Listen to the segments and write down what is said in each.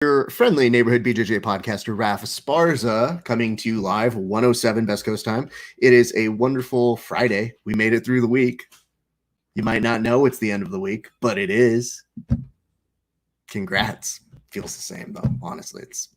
your friendly neighborhood BJJ podcaster, Raf Esparza, coming to you live, 107 Best Coast time. It is a wonderful Friday. We made it through the week. You might not know it's the end of the week, but it is. Congrats. Feels the same, though. Honestly, it's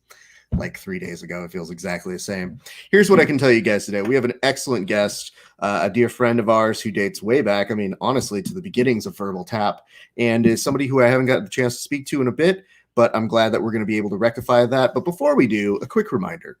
like 3 days ago. It feels exactly the same. Here's what I can tell you guys today. We have an excellent guest, a dear friend of ours who dates way back, honestly, to the beginnings of Verbal Tap, and is somebody who I haven't gotten the chance to speak to in a bit, but I'm glad that we're going to be able to rectify that. But before we do, a quick reminder.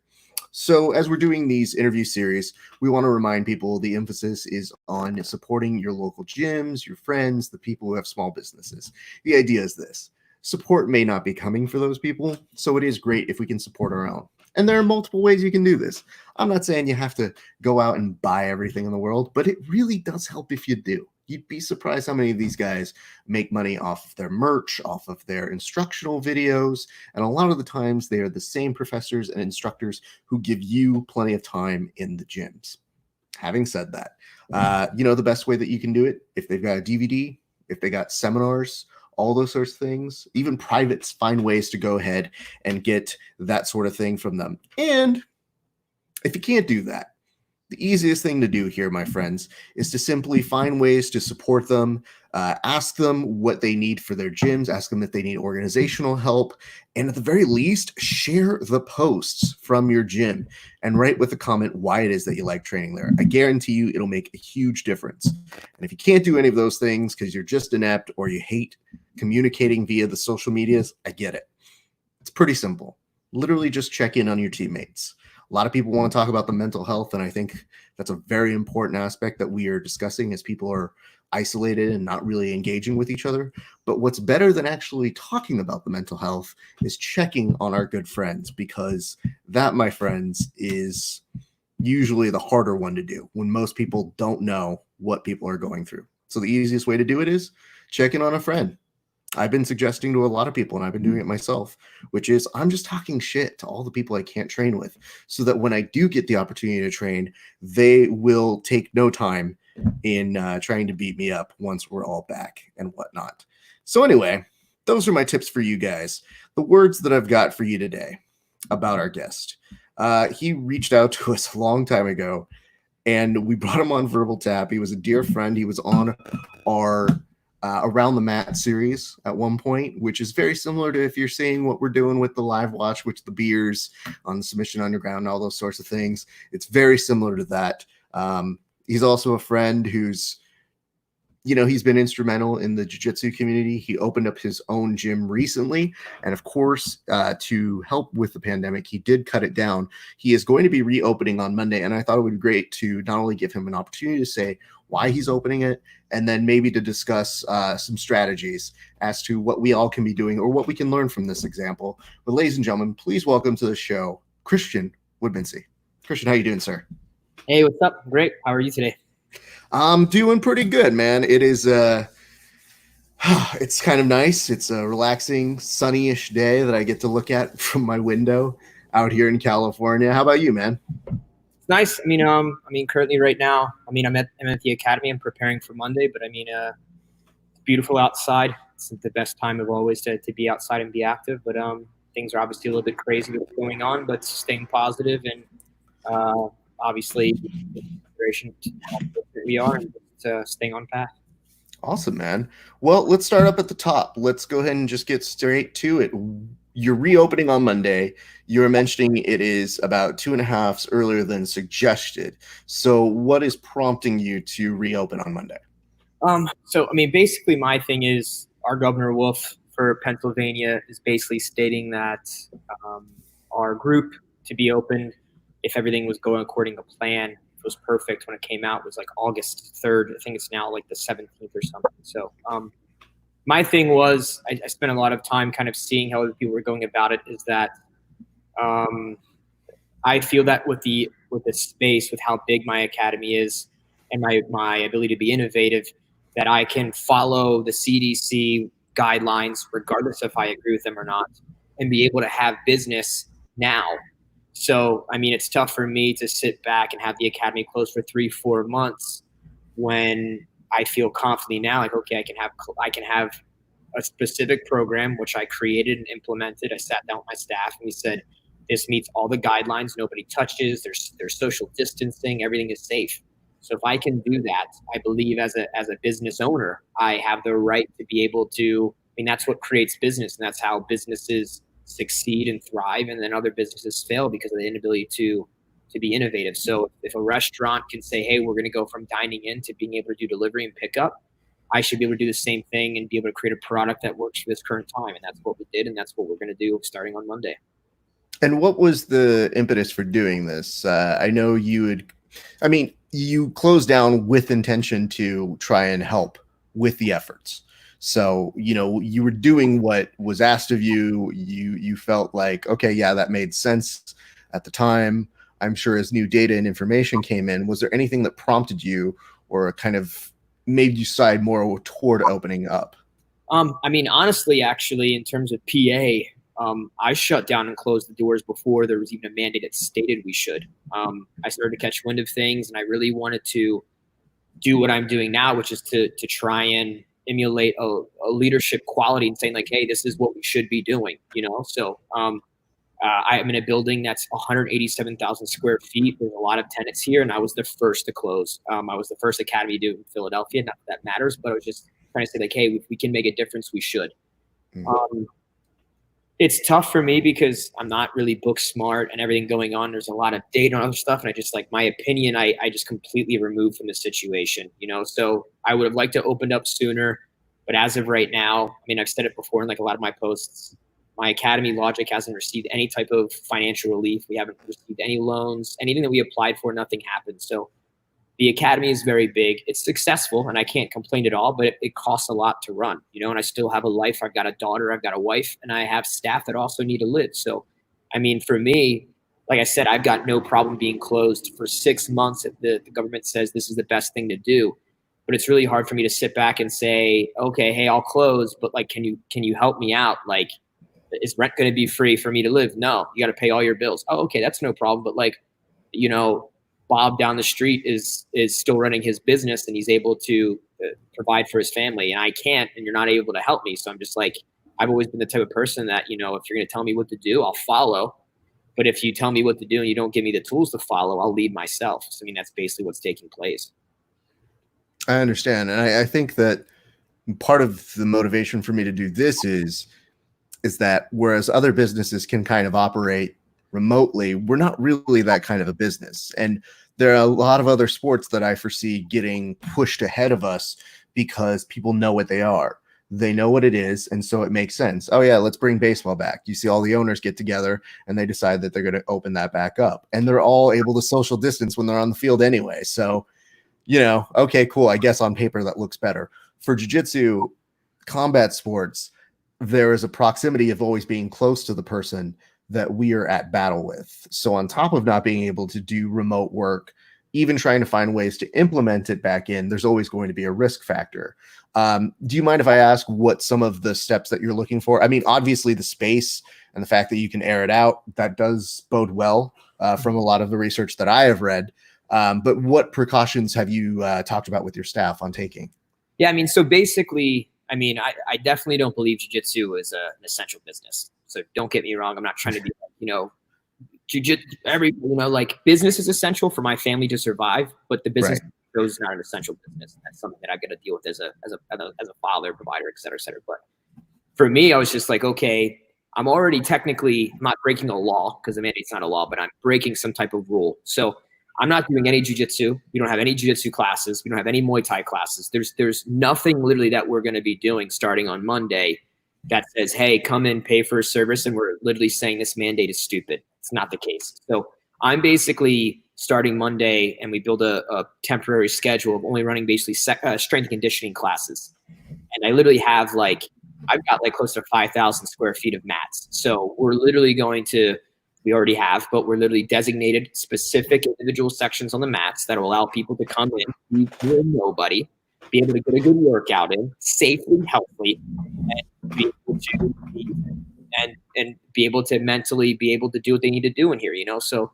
So as we're doing these interview series, we want to remind people the emphasis is on supporting your local gyms, your friends, the people who have small businesses. The idea is this. Support may not be coming for those people, so it is great if we can support our own. And there are multiple ways you can do this. I'm not saying you have to go out and buy everything in the world, but it really does help if you do. You'd be surprised how many of these guys make money off of their merch, off of their instructional videos, and a lot of the times they are the same professors and instructors who give you plenty of time in the gyms. Having said that, the best way that you can do it, if they've got a DVD, if they got seminars, all those sorts of things, even privates find ways to go ahead and get that sort of thing from them. And if you can't do that, the easiest thing to do here, my friends, is to simply find ways to support them, ask them what they need for their gyms, ask them if they need organizational help, and at the very least, share the posts from your gym and write with a comment why it is that you like training there. I guarantee you it'll make a huge difference. And if you can't do any of those things because you're just inept or you hate communicating via the social medias, I get it. It's pretty simple. Literally just check in on your teammates. A lot of people want to talk about the mental health, and I think that's a very important aspect that we are discussing as people are isolated and not really engaging with each other. But what's better than actually talking about the mental health is checking on our good friends, because that, my friends, is usually the harder one to do when most people don't know what people are going through. So the easiest way to do it is check in on a friend. I've been suggesting to a lot of people, and I've been doing it myself, which is I'm just talking shit to all the people I can't train with, so that when I do get the opportunity to train, they will take no time in trying to beat me up once we're all back and whatnot. So anyway, those are my tips for you guys. The words that I've got for you today about our guest. He reached out to us a long time ago, and we brought him on Verbal Tap. He was a dear friend. He was on our Around the Mat series at one point, which is very similar to if you're seeing what we're doing with the live watch, which the beers on Submission Underground and all those sorts of things. It's very similar to that. He's also a friend who's, he's been instrumental in the jiu-jitsu community. He opened up his own gym recently. And of course, to help with the pandemic, he did cut it down. He is going to be reopening on Monday. And I thought it would be great to not only give him an opportunity to say why he's opening it, and then maybe to discuss some strategies as to what we all can be doing or what we can learn from this example. But ladies and gentlemen, please welcome to the show, Kristian Woodmansee. Kristian, how you doing, sir? Hey, what's up? Great. How are you today? I'm doing pretty good, man. It is it's kind of nice. It's a relaxing, sunny-ish day that I get to look at from my window out here in California. How about you, man? It's nice. Currently right now, I'm at the academy. I'm preparing for Monday, but it's beautiful outside. It's the best time of always to be outside and be active. But things are obviously a little bit crazy with what's going on, but staying positive and obviously inspiration to help where we are and staying on path. Awesome, man. Well, let's start up at the top. Let's go ahead and just get straight to it. You're reopening on Monday. You were mentioning it is about 2.5 hours earlier than suggested. So what is prompting you to reopen on Monday? Basically my thing is our Governor Wolf for Pennsylvania is basically stating that our group to be opened, if everything was going according to plan, it was perfect when it came out. It was like August 3rd. I think it's now like the 17th or something. So my thing was I spent a lot of time kind of seeing how other people were going about it, is that I feel that with the space, with how big my academy is and my ability to be innovative, that I can follow the CDC guidelines regardless if I agree with them or not, and be able to have business now. So, it's tough for me to sit back and have the academy closed for 3-4 months when I feel confidently now, like, okay, I can have a specific program, which I created and implemented. I sat down with my staff and we said, this meets all the guidelines. Nobody touches. There's social distancing. Everything is safe. So if I can do that, I believe as a business owner, I have the right to be able to. I mean, that's what creates business, and that's how businesses succeed and thrive, and then other businesses fail because of the inability to be innovative. So if a restaurant can say, hey, we're going to go from dining in to being able to do delivery and pickup, I should be able to do the same thing and be able to create a product that works for this current time. And that's what we did, and that's what we're going to do starting on Monday. And what was the impetus for doing this? I know you closed down with intention to try and help with the efforts. So, you were doing what was asked of you. You felt like, okay, yeah, that made sense at the time. I'm sure as new data and information came in, was there anything that prompted you or kind of made you side more toward opening up? Honestly, actually, in terms of PA, I shut down and closed the doors before there was even a mandate that stated we should. I started to catch wind of things, and I really wanted to do what I'm doing now, which is to try and emulate a leadership quality and saying like, hey, this is what we should be doing, So I'm in a building that's 187,000 square feet. There's a lot of tenants here, and I was the first to close. I was the first academy to do it in Philadelphia. Not that that matters, but I was just trying to say like, hey, if we can make a difference, we should. Mm-hmm. It's tough for me because I'm not really book smart and everything going on. There's a lot of data and other stuff. And I just like my opinion, I just completely removed from the situation, so I would have liked to open up sooner. But as of right now, I've said it before in like a lot of my posts, my academy Logic hasn't received any type of financial relief. We haven't received any loans, anything that we applied for, nothing happened. So the academy is very big. It's successful, and I can't complain at all, but it costs a lot to run, and I still have a life. I've got a daughter, I've got a wife, and I have staff that also need to live. So, for me, like I said, I've got no problem being closed for 6 months if the government says this is the best thing to do. But it's really hard for me to sit back and say, okay, hey, I'll close, but like, can you help me out? Like, is rent going to be free for me to live? No, you got to pay all your bills. Oh, okay, that's no problem. But like, Bob down the street is still running his business, and he's able to provide for his family, and I can't, and you're not able to help me. So I'm just like, I've always been the type of person that, if you're going to tell me what to do, I'll follow. But if you tell me what to do and you don't give me the tools to follow, I'll lead myself. So, that's basically what's taking place. I understand. And I think that part of the motivation for me to do this is that whereas other businesses can kind of operate remotely, we're not really that kind of a business. And there are a lot of other sports that I foresee getting pushed ahead of us because people know what they are. They know what it is, and so it makes sense. Oh yeah, let's bring baseball back. You see all the owners get together and they decide that they're going to open that back up. And they're all able to social distance when they're on the field anyway. So, okay, cool. I guess on paper that looks better. For jiu-jitsu, combat sports, there is a proximity of always being close to the person that we are at battle with. So on top of not being able to do remote work, even trying to find ways to implement it back in, there's always going to be a risk factor. Do you mind if I ask what some of the steps that you're looking for? Obviously the space and the fact that you can air it out, that does bode well from a lot of the research that I have read. But what precautions have you talked about with your staff on taking? Yeah, so basically, I definitely don't believe jiu-jitsu is an essential business. So don't get me wrong. I'm not trying to be jiu-jitsu, business is essential for my family to survive, but the business is not an essential business. That's something that I've got to deal with as a father, provider, et cetera, et cetera. But for me, I was just like, okay, I'm already technically not breaking a law because the mandate's not a law, but I'm breaking some type of rule. So I'm not doing any jiu-jitsu. We don't have any jiu-jitsu classes. We don't have any Muay Thai classes. There's nothing literally that we're going to be doing starting on Monday that says, hey, come in, pay for a service, and we're literally saying this mandate is stupid. It's not the case. So I'm basically starting Monday, and we build a temporary schedule of only running basically strength and conditioning classes. And I literally have I've got close to 5,000 square feet of mats. So we're literally we already have, but we're literally designated specific individual sections on the mats that will allow people to come in, be nobody, be able to get a good workout in safely, healthily, and be able to and be able to mentally be able to do what they need to do in here, So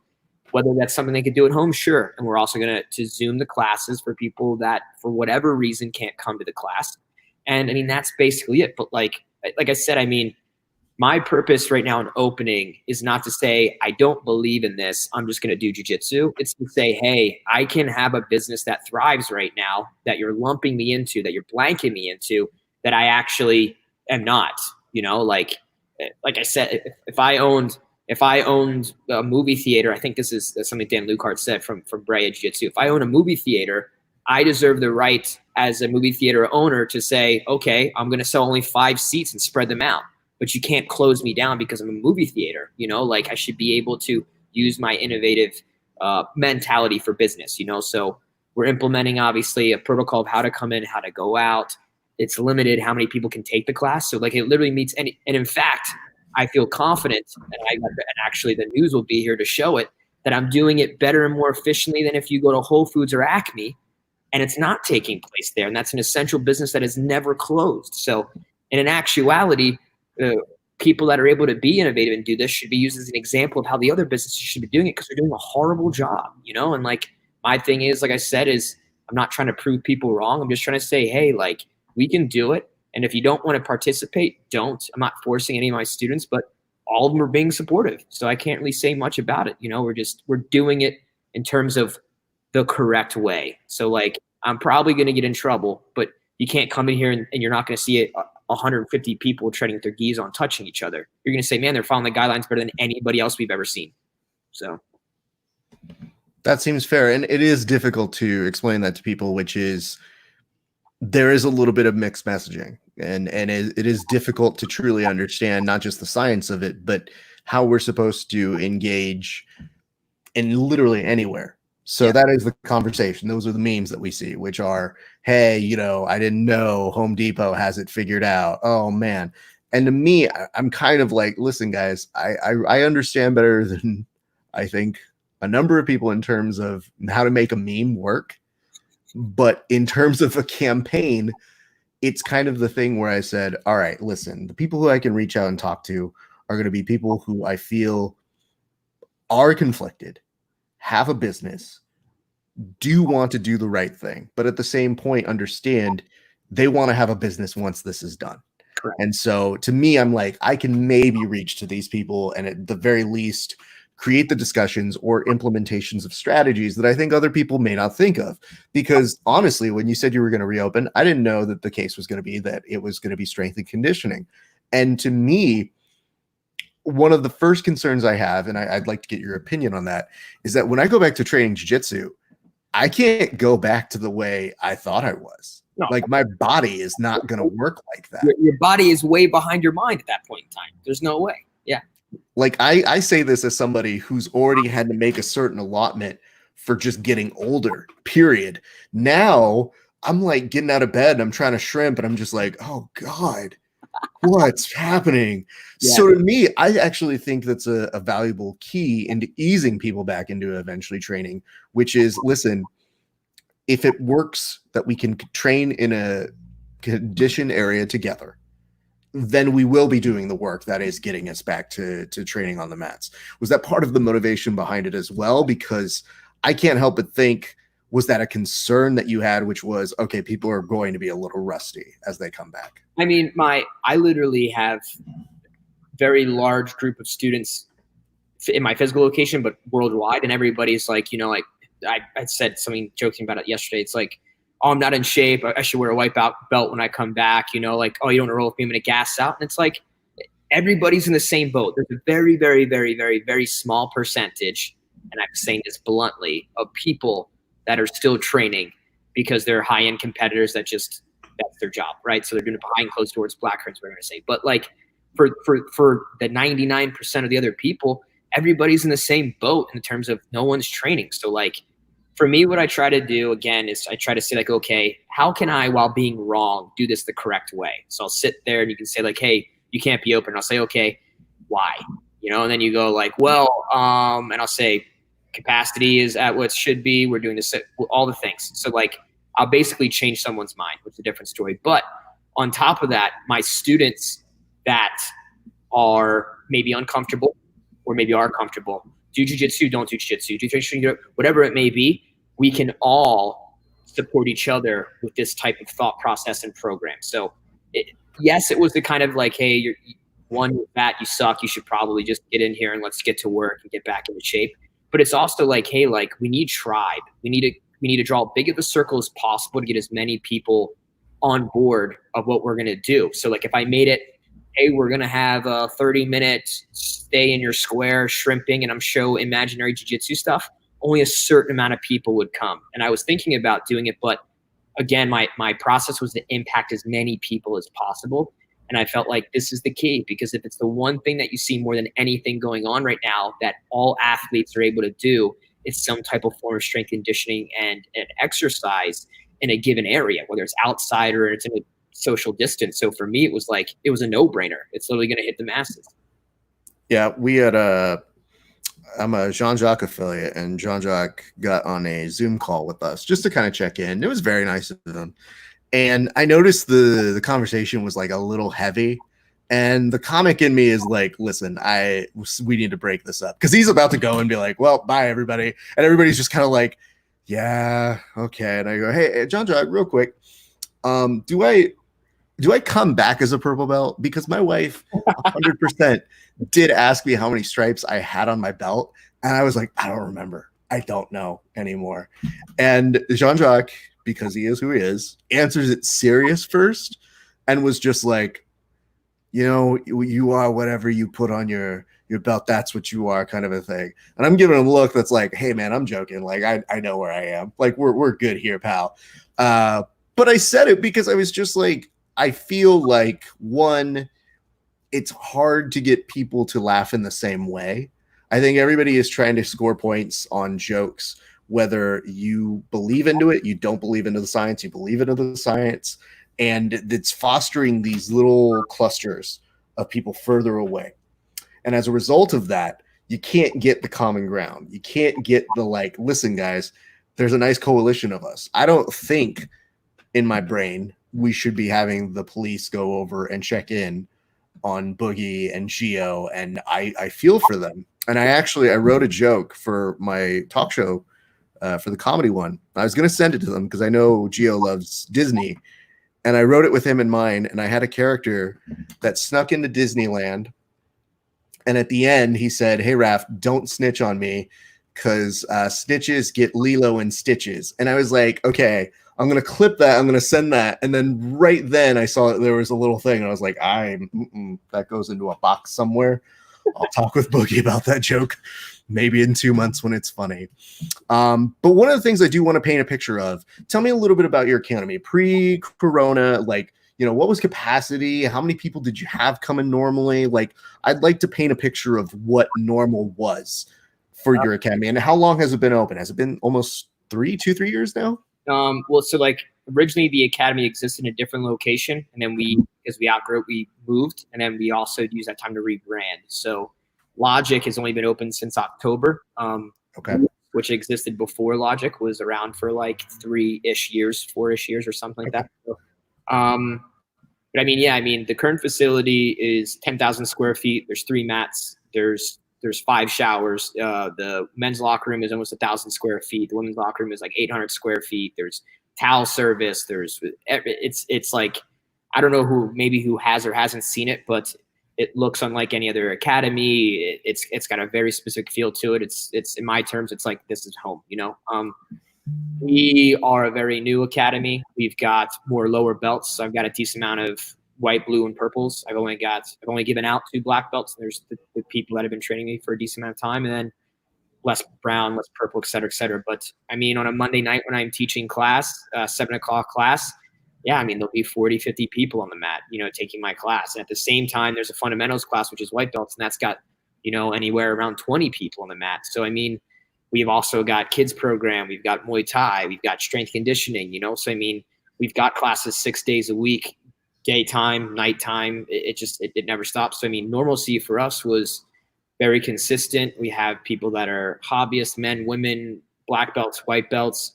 whether that's something they could do at home, sure. And we're also going to Zoom the classes for people that for whatever reason can't come to the class. And I mean, that's basically it. But like I said, I mean, my purpose right now in opening is not to say I don't believe in this, I'm just going to do jiu-jitsu. It's to say, hey, I can have a business that thrives right now, that you're lumping me into, that you're blanking me into, that I actually am not. You know, like I said, if I owned a movie theater, I think this is something Dan Lucart said from Brea Jiu-Jitsu. If I own a movie theater, I deserve the right as a movie theater owner to say, okay, I'm going to sell only 5 seats and spread them out. But you can't close me down because I'm a movie theater. You know, like I should be able to use my innovative mentality for business, you know? So we're implementing obviously a protocol of how to come in, how to go out. It's limited how many people can take the class. So like it literally meets any, and in fact, I feel confident, and actually the news will be here to show it, that I'm doing it better and more efficiently than if you go to Whole Foods or Acme and it's not taking place there. And that's an essential business that has never closed. So in actuality, people that are able to be innovative and do this should be used as an example of how the other businesses should be doing it, because they're doing a horrible job, you know? And like my thing is, like I said, is I'm not trying to prove people wrong. I'm just trying to say, hey, like we can do it. And if you don't want to participate, don't. I'm not forcing any of my students, but all of them are being supportive. So I can't really say much about it. You know, we're doing it in terms of the correct way. So like I'm probably going to get in trouble, but you can't come in here and you're not going to see it. 150 people treading with their gis on, touching each other. You're going to say, man, they're following the guidelines better than anybody else we've ever seen. So that seems fair. And it is difficult to explain that to people, which is there is a little bit of mixed messaging, and it is difficult to truly understand not just the science of it, but how we're supposed to engage in literally anywhere. So that is the conversation. Those are the memes that we see, which are, hey, you know, I didn't know Home Depot has it figured out. Oh, man. And to me, I'm kind of like, listen, guys, I understand better than I think a number of people in terms of how to make a meme work. But in terms of a campaign, it's kind of the thing where I said, all right, listen, the people who I can reach out and talk to are going to be people who I feel are conflicted, have a business, do want to do the right thing, but at the same point understand they want to have a business once this is done. Correct. And so to me, I'm like, I can maybe reach to these people and at the very least create the discussions or implementations of strategies that I think other people may not think of. Because honestly, when you said you were going to reopen, I didn't know that the case was going to be that it was going to be strength and conditioning. And to me, one of the first concerns I have, and I'd like to get your opinion on that, is that when I go back to training jiu-jitsu, I can't go back to the way I thought I was. No. Like my body is not going to work like that. Your body is way behind your mind at that point in time. There's no way. Yeah. Like I say this as somebody who's already had to make a certain allotment for just getting older, period. Now I'm like getting out of bed and I'm trying to shrimp and I'm just like, oh God, what's happening? Yeah. So to me, I actually think that's a valuable key into easing people back into eventually training, which is, listen, if it works that we can train in a conditioned area together, then we will be doing the work that is getting us back to training on the mats. Was that part of the motivation behind it as well? Because I can't help but think, was that a concern that you had, which was, okay, people are going to be a little rusty as they come back? I mean, I literally have very large group of students in my physical location, but worldwide. And everybody's like, you know, like I said something joking about it yesterday. It's like, oh, I'm not in shape. I should wear a white belt when I come back. You know, like, oh, you don't want to roll with me, I'm going to gas out. And it's like, everybody's in the same boat. There's a very, very, very, very, very small percentage, and I'm saying this bluntly, of people that are still training because they're high-end competitors that's their job, right? So they're doing it behind closed doors, black curtains, we're going to say. But like for the 99% of the other people, everybody's in the same boat in terms of no one's training. So like for me, what I try to do again is I try to say like, okay, how can I, while being wrong, do this the correct way? So I'll sit there and you can say like, hey, you can't be open. I'll say, okay, why? You know, and then you go like, well, and I'll say capacity is at what it should be. We're doing this, all the things. So like, I'll basically change someone's mind, which is a different story. But on top of that, my students that are maybe uncomfortable or maybe are comfortable, do jiu-jitsu, don't do jiu-jitsu, do whatever it may be, we can all support each other with this type of thought process and program. So yes, it was the kind of like, hey, you're fat, you suck, you should probably just get in here and let's get to work and get back into shape. But it's also like, hey, like we need tribe. We need to draw as big of a circle as possible to get as many people on board of what we're going to do. So like if I made it, hey, we're going to have a 30-minute stay in your square shrimping and I'm show imaginary jiu-jitsu stuff, only a certain amount of people would come. And I was thinking about doing it, but again, my process was to impact as many people as possible. And I felt like this is the key, because if it's the one thing that you see more than anything going on right now that all athletes are able to do, it's some type of form of strength conditioning and an exercise in a given area, whether it's outside or it's in a social distance. So for me, it was a no-brainer. It's literally going to hit the masses. Yeah, I'm a Jean-Jacques affiliate, and Jean-Jacques got on a Zoom call with us just to kind of check in. It was very nice of him. And I noticed the conversation was like a little heavy. And the comic in me is like, listen, we need to break this up. Because he's about to go and be like, well, bye, everybody. And everybody's just kind of like, yeah, okay. And I go, hey, Jean-Jacques, real quick, do I come back as a purple belt? Because my wife 100% did ask me how many stripes I had on my belt. And I was like, I don't remember. I don't know anymore. And Jean-Jacques, because he is who he is, answers it serious first and was just like, you are whatever you put on your belt. That's what you are, kind of a thing. And I'm giving him a look that's like, hey, man, I'm joking. Like, I know where I am. Like, we're good here, pal. But I said it because I was just like, I feel like, one, it's hard to get people to laugh in the same way. I think everybody is trying to score points on jokes, whether you believe into it, you don't believe into the science, you believe into the science, and it's fostering these little clusters of people further away. And as a result of that, you can't get the common ground. You can't get the like, listen, guys, there's a nice coalition of us. I don't think in my brain we should be having the police go over and check in on Boogie and Gio, and I feel for them. And I wrote a joke for my talk show, for the comedy one. I was going to send it to them because I know Gio loves Disney, and I wrote it with him in mind. And I had a character that snuck into Disneyland, and at the end he said, "Hey Raph, don't snitch on me, because snitches get Lilo and Stitches." And I was like, okay, I'm going to clip that. I'm going to send that. And then right then I saw that there was a little thing. And I was like, that goes into a box somewhere. I'll talk with Boogie about that joke maybe in 2 months when it's funny. But one of the things I do want to paint a picture of, tell me a little bit about your academy pre-corona. Like, what was capacity? How many people did you have coming normally? Like, I'd like to paint a picture of what normal was for your academy. And how long has it been open? Has it been almost 3 years now? Well, so like originally the academy existed in a different location, and then because we outgrew it, we moved, and then we also used that time to rebrand. So Logic has only been open since October. Okay. Which existed before Logic was around for like 4-ish years or something like that. So, but the current facility is 10,000 square feet. There's 3 mats. There's 5 showers. The men's locker room is almost 1,000 square feet. The women's locker room is like 800 square feet. There's towel service. It's like, I don't know who has or hasn't seen it, but it looks unlike any other academy. It's got a very specific feel to it. It's in my terms, it's like, this is home, We are a very new academy. We've got more lower belts. So I've got a decent amount of white, blue, and purples. I've only given out 2 black belts. There's the people that have been training me for a decent amount of time, and then less brown, less purple, et cetera, et cetera. But on a Monday night when I'm teaching class, 7:00 class, there'll be 40, 50 people on the mat, taking my class. And at the same time, there's a fundamentals class, which is white belts, and that's got, anywhere around 20 people on the mat. So, we've also got kids program. We've got Muay Thai. We've got strength conditioning, So, we've got classes 6 days a week. Daytime, nighttime, it never stops. So, normalcy for us was very consistent. We have people that are hobbyists, men, women, black belts, white belts,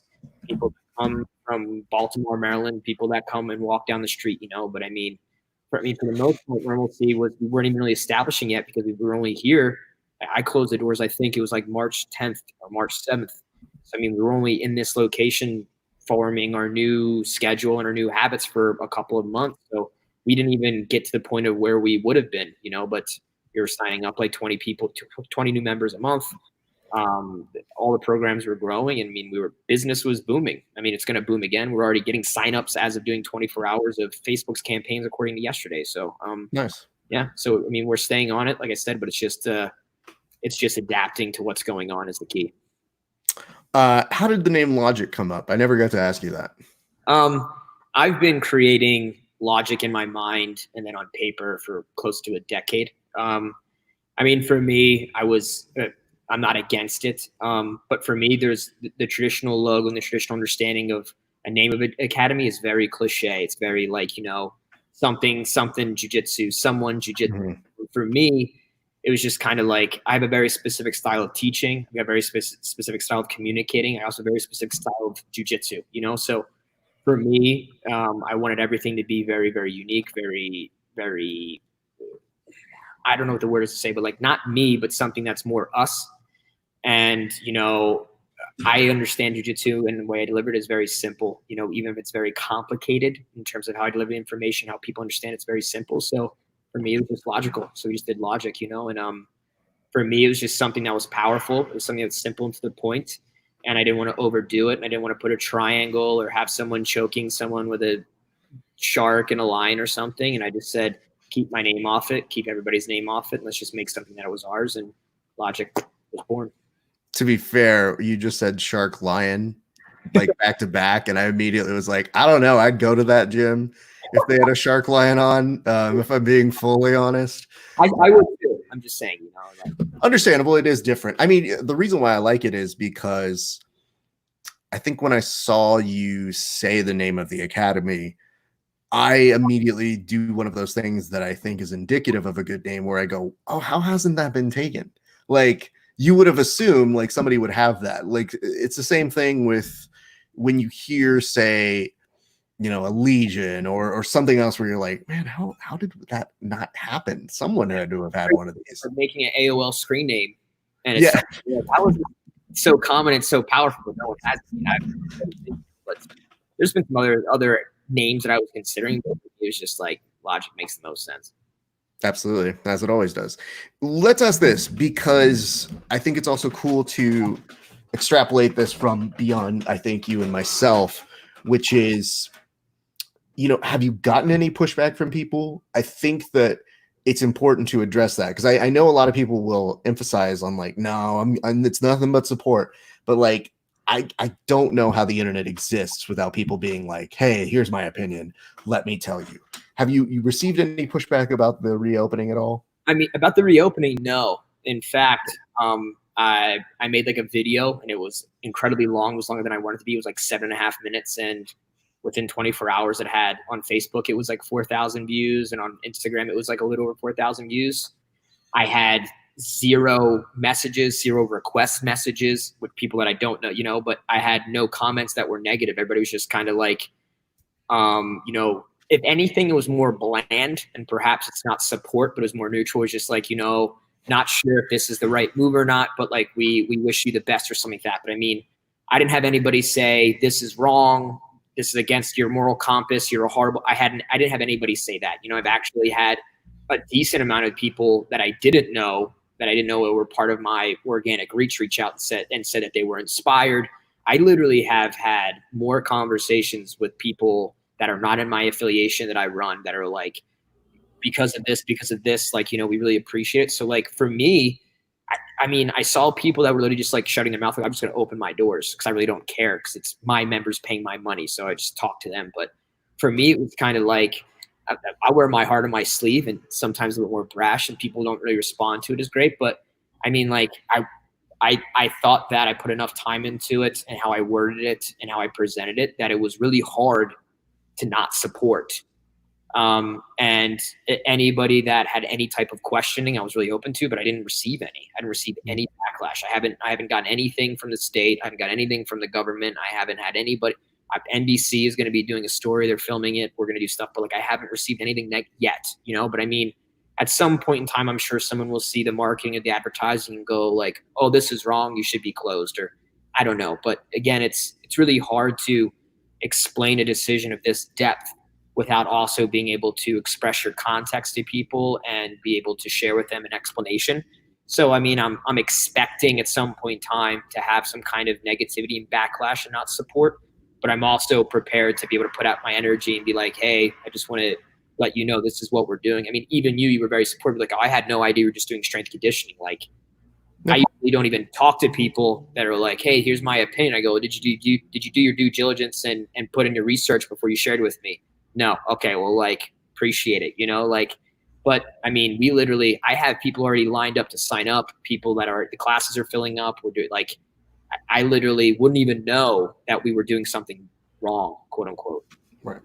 people that come from Baltimore, Maryland, people that come and walk down the street, But for the most part, normalcy was we weren't even really establishing yet because we were only here. I closed the doors, I think it was like March 10th or March 7th. So, we were only in this location forming our new schedule and our new habits for a couple of months. So we didn't even get to the point of where we would have been, but we were signing up like 20 people, 20 new members a month. All the programs were growing, and I mean, business was booming. I mean, it's going to boom again. We're already getting signups as of doing 24 hours of Facebook's campaigns according to yesterday. So, nice. Yeah. So, I mean, we're staying on it, like I said, but it's just adapting to what's going on is the key. How did the name Logic come up? I never got to ask you that. I've been creating logic in my mind and then on paper for close to a decade. I mean, for me, I'm not against it. But for me, there's the traditional logo and the traditional understanding of a name of an academy is very cliche. It's very like, something jiu-jitsu, someone jiu-jitsu. Mm-hmm. For me, it was just kind of like, I have a very specific style of teaching. I have a very specific style of communicating. I also have a very specific style of jiu-jitsu, So for me, I wanted everything to be very, very unique, very, very, I don't know what the word is to say, but like not me, but something that's more us. And, I understand jiu-jitsu, and the way I deliver it is very simple, even if it's very complicated in terms of how I deliver the information, how people understand it's very simple. So for me, it was just logical. So we just did logic, and for me, it was just something that was powerful. It was something that's simple and to the point, and I didn't want to overdo it. And I didn't want to put a triangle or have someone choking someone with a shark and a lion or something. And I just said, keep my name off it, keep everybody's name off it, and let's just make something that was ours. And Logic was born. To be fair, you just said shark lion like back to back, and I immediately was like, I don't know, I'd go to that gym if they had a shark lion on. If I'm being fully honest, I would too. I'm just saying, understandable. It is different. I mean, the reason why I like it is because I think when I saw you say the name of the academy, I immediately do one of those things that I think is indicative of a good name, where I go, oh, how hasn't that been taken? Like, you would have assumed like somebody would have that. Like, it's the same thing with when you hear, say, a Legion or something else, where you're like, man, how did that not happen? Someone had to have had one of these. Or making an AOL screen name, and it's that was so common and so powerful, but no one has. But there's been some other names that I was considering, but it was just like Logic makes the most sense. Absolutely, as it always does. Let's ask this, because I think it's also cool to extrapolate this from beyond, I think, you and myself, which is, have you gotten any pushback from people? I think that it's important to address that, because I know a lot of people will emphasize on like, no, it's nothing but support. But like, I don't know how the internet exists without people being like, hey, here's my opinion, let me tell you. Have you received any pushback about the reopening at all? I mean, about the reopening, no. In fact, I made like a video, and it was incredibly long. It was longer than I wanted it to be. It was like 7.5 minutes. And within 24 hours, it had on Facebook, it was like 4,000 views. And on Instagram, it was like a little over 4,000 views. I had 0 messages, 0 request messages with people that I don't know, but I had no comments that were negative. Everybody was just kind of like, if anything, it was more bland, and perhaps it's not support, but it was more neutral. It's just like, not sure if this is the right move or not, but like, we wish you the best or something like that. But I mean, I didn't have anybody say this is wrong, this is against your moral compass, you're a horrible. I didn't have anybody say that. I've actually had a decent amount of people that I didn't know were part of my organic reach out and said that they were inspired. I literally have had more conversations with people that are not in my affiliation that I run, that are like, because of this, like, we really appreciate it. So like, for me, I mean, I saw people that were literally just like shutting their mouth. Like, I'm just going to open my doors because I really don't care, because it's my members paying my money. So I just talk to them. But for me, it was kind of like, I wear my heart on my sleeve, and sometimes a little more brash, and people don't really respond to it as great. But I mean, like, I thought that I put enough time into it, and how I worded it and how I presented it, that it was really hard to not support. And anybody that had any type of questioning, I was really open to, but I didn't receive any. I didn't receive any backlash. I haven't gotten anything from the state. I haven't got anything from the government. I haven't had anybody. NBC is going to be doing a story. They're filming it. We're going to do stuff, but like, I haven't received anything yet, But I mean, at some point in time, I'm sure someone will see the marketing of the advertising and go like, oh, this is wrong, you should be closed, or I don't know. But again, it's really hard to explain a decision of this depth without also being able to express your context to people and be able to share with them an explanation. So, I mean, I'm expecting at some point in time to have some kind of negativity and backlash and not support, but I'm also prepared to be able to put out my energy and be like, hey, I just want to let you know this is what we're doing. I mean, even you were very supportive. Like, oh, I had no idea you were just doing strength conditioning. Like, I usually don't even talk to people that are like, hey, here's my opinion. I go, did you do your due diligence and put in your research before you shared with me? No. Okay. Well, like, appreciate it, like, but I mean, I have people already lined up to sign up, people that the classes are filling up. We're doing like, I literally wouldn't even know that we were doing something wrong, quote unquote. Right.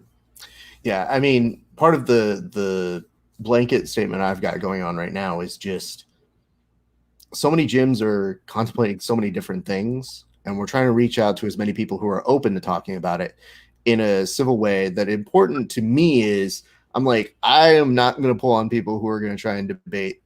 Yeah. I mean, part of the blanket statement I've got going on right now is just so many gyms are contemplating so many different things, and we're trying to reach out to as many people who are open to talking about it in a civil way. That important to me is I'm like, I am not going to pull on people who are going to try and debate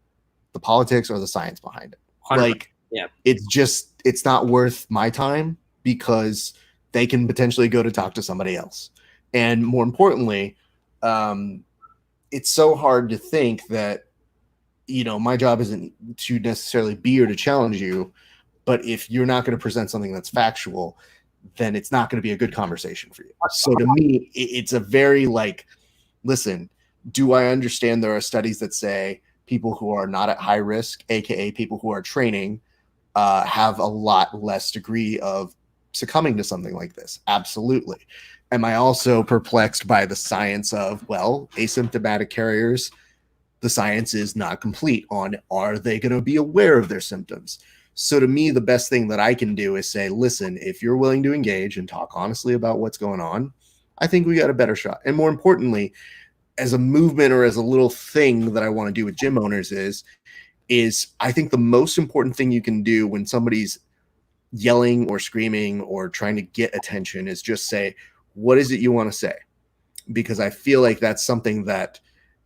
the politics or the science behind it. 100%. Like, yeah, it's not worth my time because they can potentially go to talk to somebody else. And more importantly, it's so hard to think that, my job isn't to necessarily be or to challenge you, but if you're not going to present something that's factual, then it's not going to be a good conversation for you. So to me, it's a very listen, do I understand there are studies that say people who are not at high risk, aka people who are training, have a lot less degree of succumbing to something like this? Absolutely. Am I also perplexed by the science of, asymptomatic carriers? The science is not complete on, are they going to be aware of their symptoms? So to me, the best thing that I can do is say, listen, if you're willing to engage and talk honestly about what's going on, I think we got a better shot. And more importantly, as a movement or as a little thing that I want to do with gym owners is I think the most important thing you can do when somebody's yelling or screaming or trying to get attention is just say, what is it you want to say? Because I feel like that's something that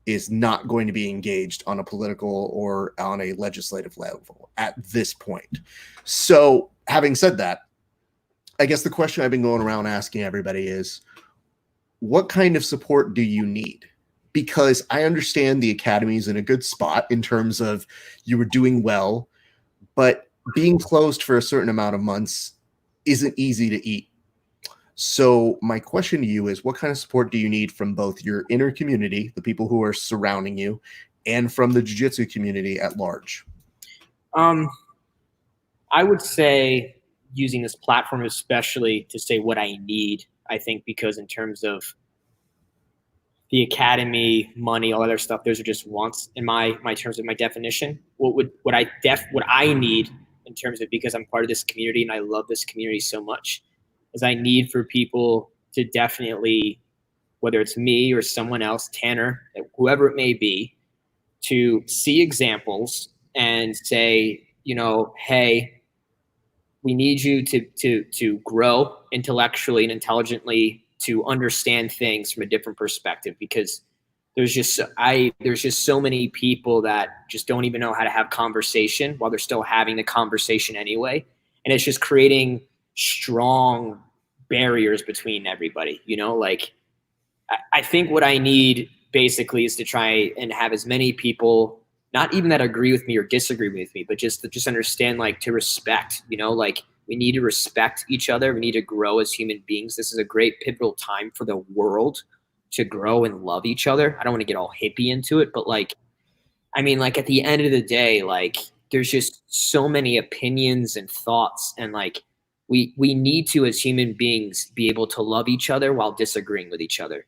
is not going to be engaged on a political or on a legislative level at this point. So having said that, I guess the question I've been going around asking everybody is, what kind of support do you need? Because I understand the academy's in a good spot in terms of you were doing well, but being closed for a certain amount of months isn't easy to eat. So my question to you is, what kind of support do you need from both your inner community, the people who are surrounding you, and from the jiu-jitsu community at large? I would say using this platform especially to say what I need, I think, because in terms of the academy, money, all other stuff, those are just wants in my terms of my definition. What I need in terms of, because I'm part of this community and I love this community so much, is I need for people to definitely, whether it's me or someone else, Tanner, whoever it may be, to see examples and say, hey, we need you to grow intellectually and intelligently, to understand things from a different perspective, because there's just so many people that just don't even know how to have conversation while they're still having the conversation anyway. And it's just creating strong barriers between everybody, I think what I need basically is to try and have as many people, not even that agree with me or disagree with me, but just understand, to respect, we need to respect each other. We need to grow as human beings. This is a great pivotal time for the world to grow and love each other. I don't want to get all hippie into it, but at the end of the day, there's just so many opinions and thoughts, and we need to, as human beings, be able to love each other while disagreeing with each other,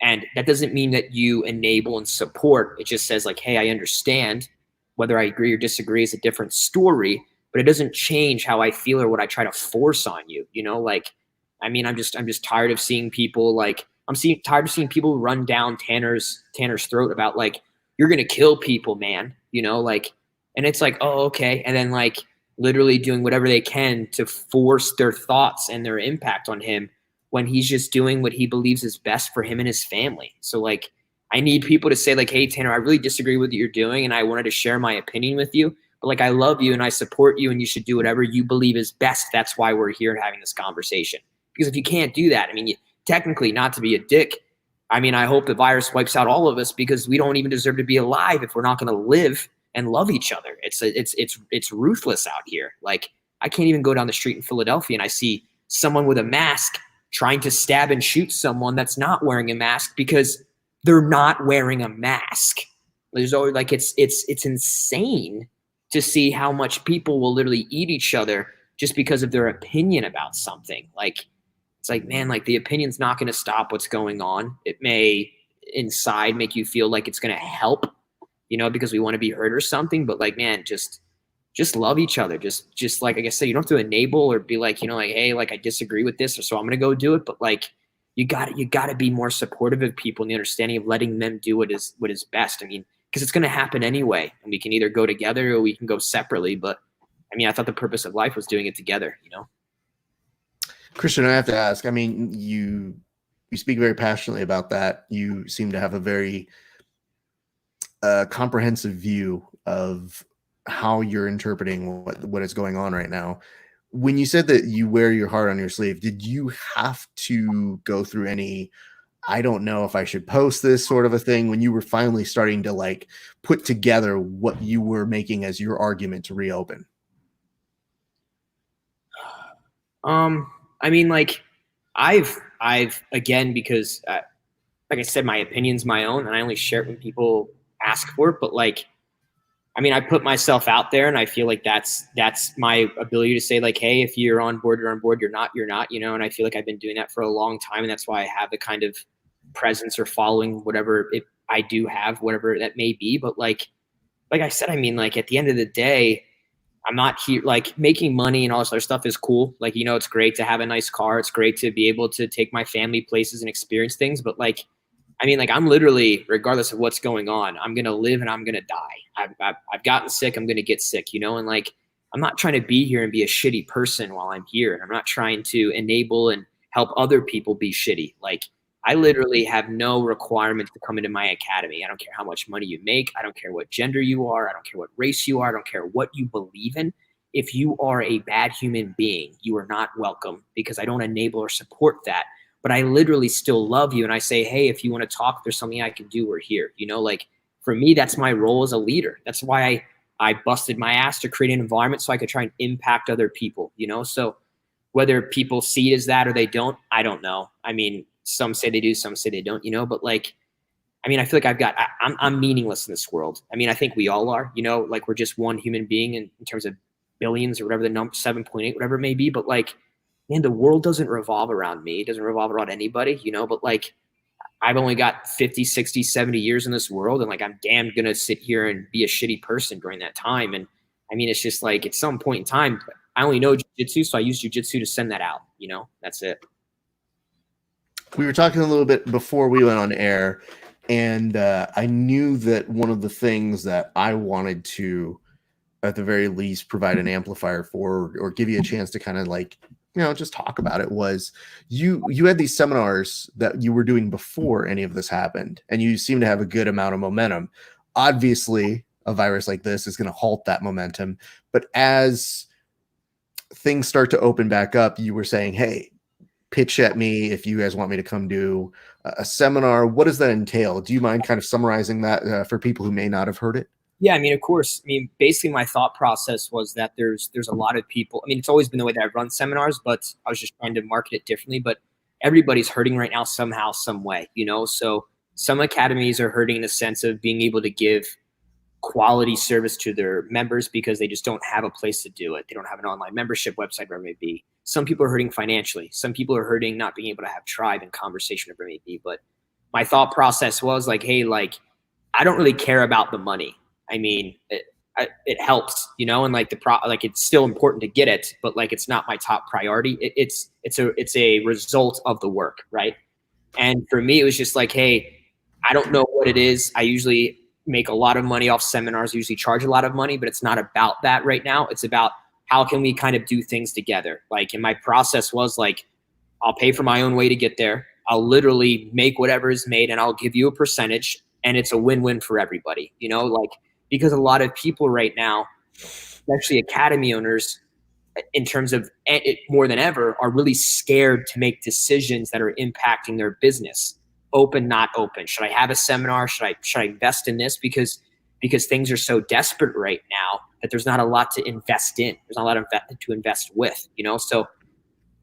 and that doesn't mean that you enable and support. It just says hey, I understand. Whether I agree or disagree is a different story, but it doesn't change how I feel or what I try to force on you. I'm just tired of seeing people tired of seeing people run down Tanner's throat about you're gonna kill people, man. And it's oh, okay, and then literally doing whatever they can to force their thoughts and their impact on him when he's just doing what he believes is best for him and his family. So I need people to say hey, Tanner, I really disagree with what you're doing, and I wanted to share my opinion with you, but I love you and I support you, and you should do whatever you believe is best. That's why we're here having this conversation. Because if you can't do that, I mean, technically, not to be a dick, I mean, I hope the virus wipes out all of us, because we don't even deserve to be alive if we're not going to live and love each other. It's ruthless out here. Like, I can't even go down the street in Philadelphia and I see someone with a mask trying to stab and shoot someone that's not wearing a mask because they're not wearing a mask. There's always like, it's insane to see how much people will literally eat each other just because of their opinion about something. Like, it's like, man, like, the opinion's not going to stop what's going on. It may inside make you feel like it's going to help, you know, because we want to be heard or something. But like, man, just love each other. Just like I said, you don't have to enable or be like, you know, like, hey, like, I disagree with this, or so I'm going to go do it. But like, you got to be more supportive of people and the understanding of letting them do what is best. I mean, because it's going to happen anyway, and we can either go together or we can go separately. But I mean, I thought the purpose of life was doing it together, you know? Kristian, I have to ask, I mean, you speak very passionately about that. You seem to have a very comprehensive view of how you're interpreting what is going on right now. When you said that you wear your heart on your sleeve, did you have to go through any, I don't know if I should post this sort of a thing, when you were finally starting to like put together what you were making as your argument to reopen? I mean, like, I've again, because like I said, my opinion's my own and I only share it when people ask for it. But like, I mean, I put myself out there, and I feel like that's my ability to say like, hey, if you're on board, you're on board. You're not, you know. And I feel like I've been doing that for a long time, and that's why I have the kind of presence or following, whatever I do have, whatever that may be. But like I said, I mean, like, at the end of the day, I'm not here, like, making money and all this other stuff is cool. Like, you know, it's great to have a nice car. It's great to be able to take my family places and experience things. But like, I mean, like, I'm literally, regardless of what's going on, I'm going to live and I'm going to die. I've gotten sick. I'm going to get sick, you know? And like, I'm not trying to be here and be a shitty person while I'm here. I'm not trying to enable and help other people be shitty. Like, I literally have no requirement to come into my academy. I don't care how much money you make. I don't care what gender you are. I don't care what race you are. I don't care what you believe in. If you are a bad human being, you are not welcome, because I don't enable or support that. But I literally still love you. And I say, hey, if you want to talk, there's something I can do. We're here. You know, like, for me, that's my role as a leader. That's why I busted my ass to create an environment so I could try and impact other people, you know? So whether people see it as that or they don't, I don't know. I mean, some say they do, some say they don't, you know? But like, I mean, I feel like I'm meaningless in this world. I mean, I think we all are, you know, like, we're just one human being in terms of billions or whatever the number, 7.8, whatever it may be. But like, man, the world doesn't revolve around me. It doesn't revolve around anybody, you know? But like, I've only got 50, 60, 70 years in this world. And like, I'm damn going to sit here and be a shitty person during that time. And I mean, it's just like, at some point in time, I only know jiu-jitsu, so I use jiu-jitsu to send that out, you know? That's it. We were talking a little bit before we went on air, and I knew that one of the things that I wanted to, at the very least, provide an amplifier for, or give you a chance to kind of like, you know, just talk about it, was you had these seminars that you were doing before any of this happened, and you seem to have a good amount of momentum. Obviously, a virus like this is going to halt that momentum, but as things start to open back up, you were saying, hey, pitch at me if you guys want me to come do a seminar. What does that entail? Do you mind kind of summarizing that for people who may not have heard it? Yeah, I mean, of course. I mean, basically, my thought process was that there's a lot of people. I mean, it's always been the way that I've run seminars, but I was just trying to market it differently. But everybody's hurting right now somehow, some way, you know? So some academies are hurting in the sense of being able to give quality service to their members because they just don't have a place to do it. They don't have an online membership website, wherever it may be. Some people are hurting financially. Some people are hurting not being able to have tribe and conversation, whatever it may be. But my thought process was like, hey, like, I don't really care about the money. I mean, it helps, you know, and like like, it's still important to get it, but like, it's not my top priority. It's a result of the work, right? And for me, it was just like, hey, I don't know what it is. I usually make a lot of money off seminars, usually charge a lot of money, but it's not about that right now. It's about how can we kind of do things together? Like, and my process was like, I'll pay for my own way to get there. I'll literally make whatever is made and I'll give you a percentage, and it's a win-win for everybody, you know, like, because a lot of people right now, especially academy owners, in terms of it, more than ever, are really scared to make decisions that are impacting their business. Open, not open. Should I have a seminar? Should I invest in this? Because things are so desperate right now that there's not a lot to invest in. There's not a lot to invest with, So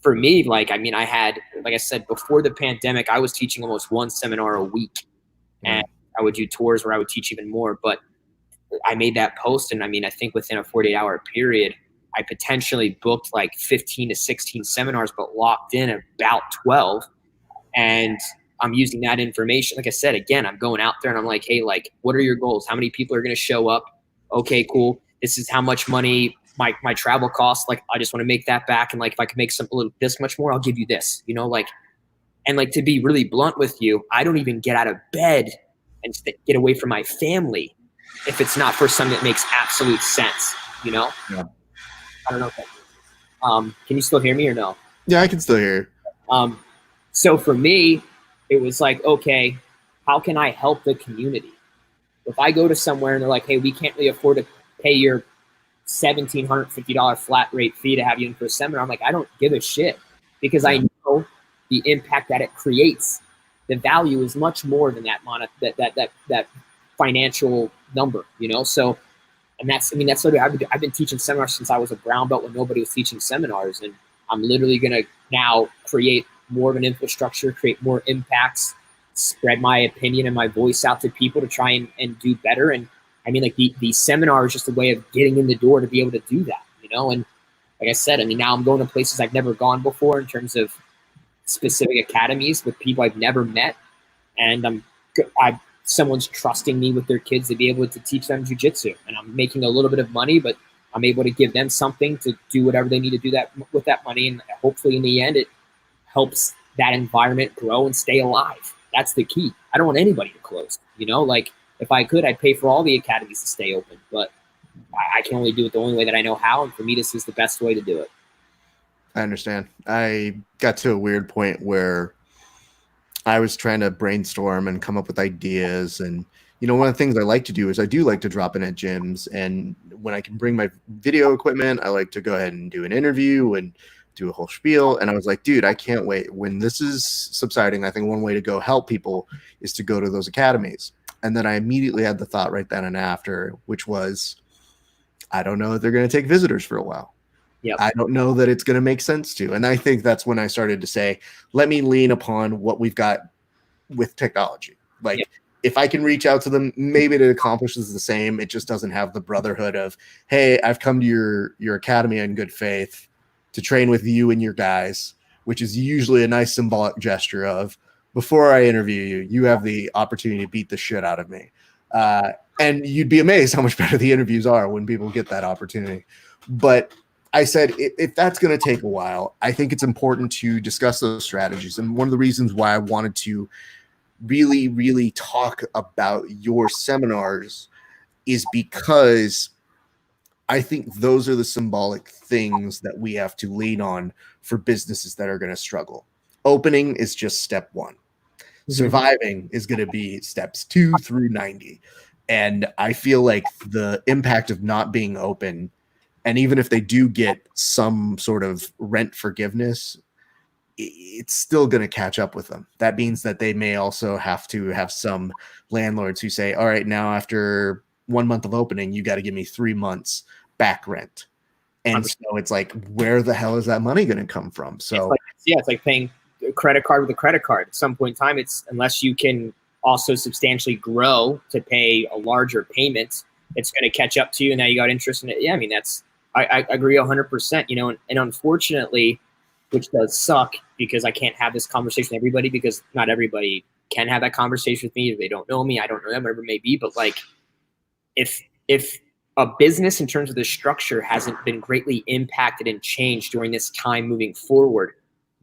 for me, I had, like I said, before the pandemic, I was teaching almost one seminar a week, and I would do tours where I would teach even more. But I made that post, and I think within a 48-hour period, I potentially booked like 15 to 16 seminars, but locked in about 12. And I'm using that information. Like I said, again, I'm going out there and I'm like, hey, what are your goals? How many people are going to show up? Okay, cool. This is how much money my travel costs. I just want to make that back. And if I can make this much more, I'll give you this, and to be really blunt with you, I don't even get out of bed and get away from my family if it's not for something that makes absolute sense, Yeah. I don't know if that can you still hear me or no? Yeah, I can still hear. So for me, it was okay, how can I help the community? If I go to somewhere and they're like, hey, we can't really afford to pay your $1,750 flat rate fee to have you in for a seminar, I'm like, I don't give a shit, because I know the impact that it creates. The value is much more than that financial number, So, and that's literally, I've been teaching seminars since I was a brown belt when nobody was teaching seminars. And I'm literally going to now create more of an infrastructure, create more impacts, spread my opinion and my voice out to people to try and do better. And the seminar is just a way of getting in the door to be able to do that, And like I said, now I'm going to places I've never gone before in terms of specific academies with people I've never met. And someone's trusting me with their kids to be able to teach them jiu-jitsu, and I'm making a little bit of money, but I'm able to give them something to do whatever they need to do that with that money. And hopefully in the end, it helps that environment grow and stay alive. That's the key. I don't want anybody to close, if I could, I'd pay for all the academies to stay open, but I can only do it the only way that I know how. And for me, this is the best way to do it. I understand. I got to a weird point where I was trying to brainstorm and come up with ideas. And, one of the things I like to do is I do like to drop in at gyms. And when I can bring my video equipment, I like to go ahead and do an interview and do a whole spiel. And I was like, dude, I can't wait. When this is subsiding, I think one way to go help people is to go to those academies. And then I immediately had the thought right then and after, which was, I don't know if they're going to take visitors for a while. Yep. I don't know that it's going to make sense to. And I think that's when I started to say, let me lean upon what we've got with technology. Yep. If I can reach out to them, maybe it accomplishes the same. It just doesn't have the brotherhood of, hey, I've come to your academy in good faith to train with you and your guys, which is usually a nice symbolic gesture of, before I interview you, you have the opportunity to beat the shit out of me. And you'd be amazed how much better the interviews are when people get that opportunity. But I said, if that's going to take a while, I think it's important to discuss those strategies. And one of the reasons why I wanted to really, really talk about your seminars is because I think those are the symbolic things that we have to lean on for businesses that are going to struggle. Opening is just step one. Surviving is going to be steps 2 through 90. And I feel like the impact of not being open, and even if they do get some sort of rent forgiveness, it's still going to catch up with them. That means that they may also have to have some landlords who say, all right, now after 1 month of opening, you got to give me 3 months back rent. And so it's like, where the hell is that money going to come from? So it's like paying a credit card with a credit card. At some point in time, it's, unless you can also substantially grow to pay a larger payment, it's going to catch up to you. And now you got interest in it. Yeah, I agree 100%, and unfortunately, which does suck because I can't have this conversation with everybody, because not everybody can have that conversation with me. If they don't know me, I don't know them, whatever it may be. But if a business in terms of the structure hasn't been greatly impacted and changed during this time moving forward,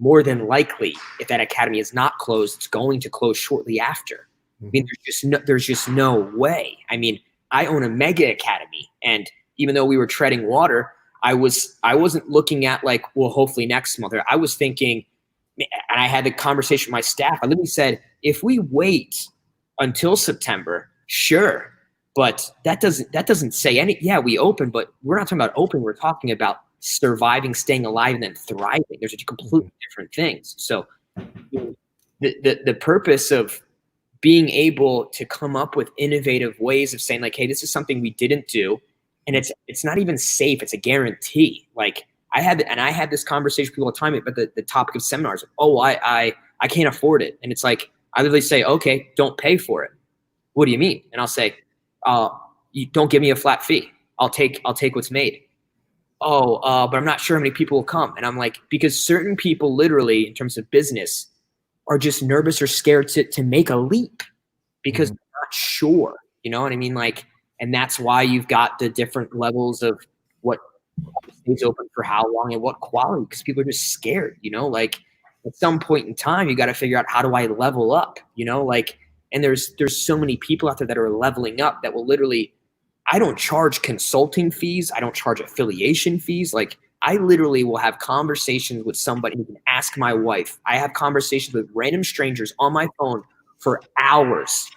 more than likely, if that academy is not closed, it's going to close shortly after. There's just no way. I own a mega academy, and even though we were treading water, I wasn't looking at hopefully next month. I was thinking, and I had the conversation with my staff. I literally said, if we wait until September, sure, but that doesn't say any. Yeah, we open, but we're not talking about open. We're talking about surviving, staying alive, and then thriving. There's completely different things. So the purpose of being able to come up with innovative ways of saying like, hey, this is something we didn't do, and it's not even safe. It's a guarantee. Like I had this conversation with people all the time about the topic of seminars. Oh, I can't afford it. And it's like, I literally say, okay, don't pay for it. What do you mean? And I'll say, you don't give me a flat fee. I'll take what's made. But I'm not sure how many people will come. And I'm like, because certain people literally in terms of business are just nervous or scared to make a leap because they're not sure, you know what I mean? Like, and that's why you've got the different levels of what stays open for how long and what quality, because people are just scared, you know, like at some point in time, you got to figure out how do I level up, you know, like, and there's so many people out there that are leveling up that will literally, I don't charge consulting fees. I don't charge affiliation fees. Like I literally will have conversations with somebody who can ask my wife. I have conversations with random strangers on my phone for hours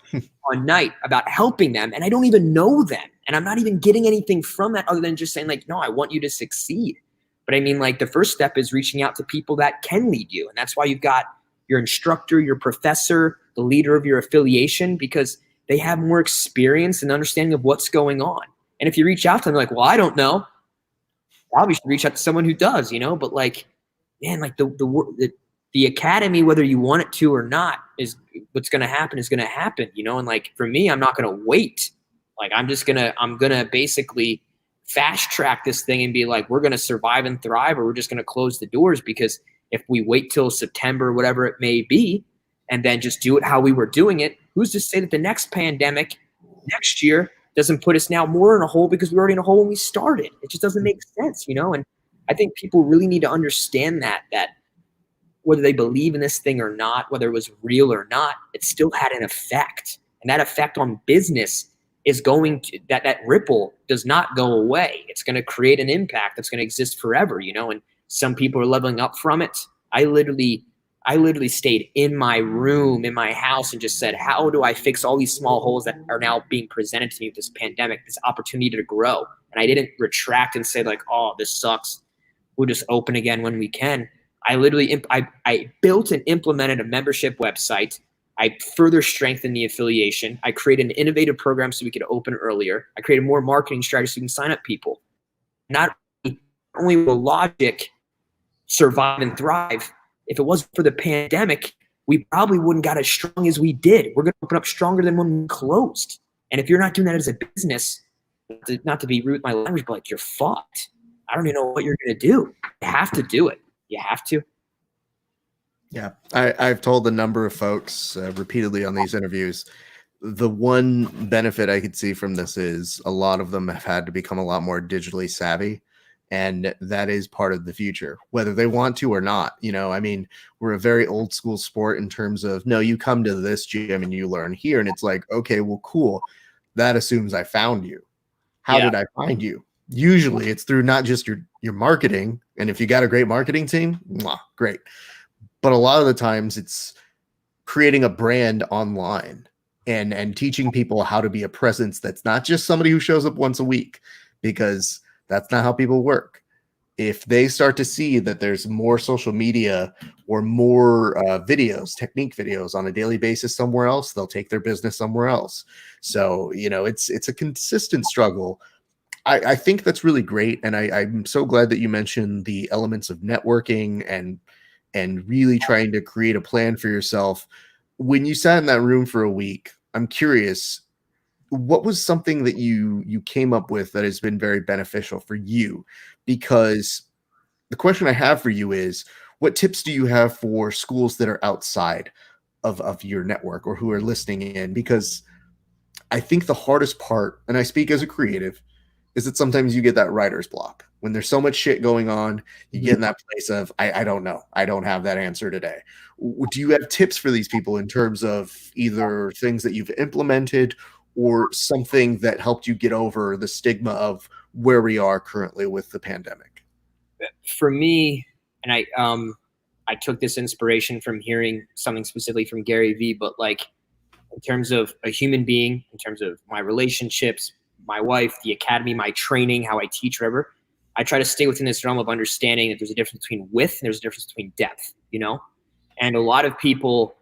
on night about helping them. And I don't even know them. And I'm not even getting anything from that other than just saying like, no, I want you to succeed. But I mean, like the first step is reaching out to people that can lead you. And that's why you've got your instructor, your professor, the leader of your affiliation, because they have more experience and understanding of what's going on. And if you reach out to them like, well, I don't know, probably should reach out to someone who does, you know, but like, man, like the academy, whether you want it to or not, is what's going to happen, you know? And like, for me, I'm not going to wait. Like, I'm going to basically fast track this thing and be like, we're going to survive and thrive, or we're just going to close the doors, because if we wait till September, whatever it may be, and then just do it how we were doing it, who's to say that the next pandemic next year doesn't put us now more in a hole because we were already in a hole when we started? It just doesn't make sense, you know? And I think people really need to understand that whether they believe in this thing or not, whether it was real or not, it still had an effect. And that effect on business is going to, that ripple does not go away. It's going to create an impact that's going to exist forever, you know? And some people are leveling up from it. I literally stayed in my room, in my house, and just said, how do I fix all these small holes that are now being presented to me with this pandemic, this opportunity to grow? And I didn't retract and say like, oh, this sucks, we'll just open again when we can. I literally, I built and implemented a membership website. I further strengthened the affiliation. I created an innovative program so we could open earlier. I created more marketing strategies so we can sign up people. Not only will Logic survive and thrive, if it wasn't for the pandemic, we probably wouldn't got as strong as we did. We're going to open up stronger than when we closed. And if you're not doing that as a business, not to be rude with my language, but like, you're fucked. I don't even know what you're going to do. You have to do it. You have to. Yeah, I've told a number of folks repeatedly on these interviews, the one benefit I could see from this is a lot of them have had to become a lot more digitally savvy. And that is part of the future, whether they want to or not. You know, I mean, we're a very old school sport in terms of, no, you come to this gym and you learn here. And it's like, okay, well, cool. That assumes I found you. How did I find you? Usually it's through not just your marketing. And if you got a great marketing team, great. But a lot of the times it's creating a brand online and teaching people how to be a presence that's not just somebody who shows up once a week, because that's not how people work. If they start to see that there's more social media or more videos, technique videos on a daily basis somewhere else, they'll take their business somewhere else. So, you know, it's a consistent struggle. I think that's really great. And I'm so glad that you mentioned the elements of networking and really trying to create a plan for yourself. When you sat in that room for a week, I'm curious, what was something that you came up with that has been very beneficial for you? Because the question I have for you is, what tips do you have for schools that are outside of your network or who are listening in? Because I think the hardest part, and I speak as a creative, is that sometimes you get that writer's block. When there's so much shit going on, you get in that place of, I don't know. I don't have that answer today. Do you have tips for these people in terms of either things that you've implemented or something that helped you get over the stigma of where we are currently with the pandemic? For me, and I took this inspiration from hearing something specifically from Gary Vee, but like in terms of a human being, in terms of my relationships, my wife, the academy, my training, how I teach, whatever, I try to stay within this realm of understanding that there's a difference between width and there's a difference between depth, you know? And a lot of people,